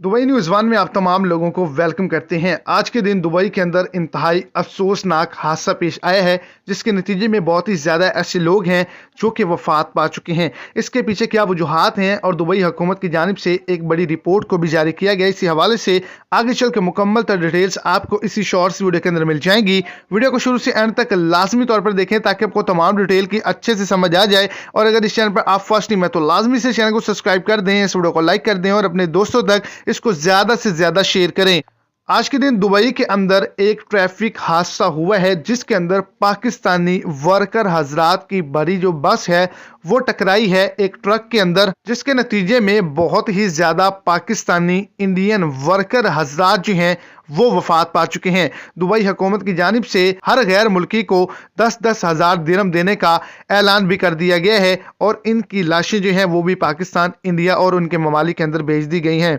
Dubai news one में आप तमाम लोगों को वेलकम करते हैं। आज के दिन दुबई के अंदर इंतहाई अफसोसनाक हादसा पेश आया है, जिसके नतीजे में बहुत ही ज़्यादा ऐसे लोग हैं जो कि वफात पा चुके हैं। इसके पीछे क्या वजूहात हैं और दुबई हुकूमत की जानिब से एक बड़ी रिपोर्ट को भी जारी किया गया। इसी हवाले से आगे चल के मुकम्मल तर डिटेल्स आपको इसी शॉर्ट्स वीडियो के अंदर मिल जाएंगी। वीडियो को शुरू से एंड तक लाजमी तौर पर देखें ताकि आपको तमाम डिटेल की अच्छे से समझ आ जाए। और अगर इस चैनल पर आप फर्स्ट टाइम है तो लाजमी से चैनल को सब्सक्राइब कर दें, इस वीडियो को लाइक कर दें और अपने दोस्तों तक इसको ज्यादा से ज्यादा शेयर करें। आज के दिन दुबई के अंदर एक ट्रैफिक हादसा हुआ है, जिसके अंदर पाकिस्तानी वर्कर हजरात की बड़ी जो बस है वो टकराई है एक ट्रक के अंदर, जिसके नतीजे में बहुत ही ज्यादा पाकिस्तानी इंडियन वर्कर हजरात जो हैं वो वफात पा चुके हैं। दुबई हुकूमत की जानिब से हर गैर मुल्की को 10-10 हज़ार दिरहम देने का ऐलान भी कर दिया गया है और इनकी लाशें जो हैं वो भी पाकिस्तान, इंडिया और उनके ममालिक के अंदर भेज दी गई हैं।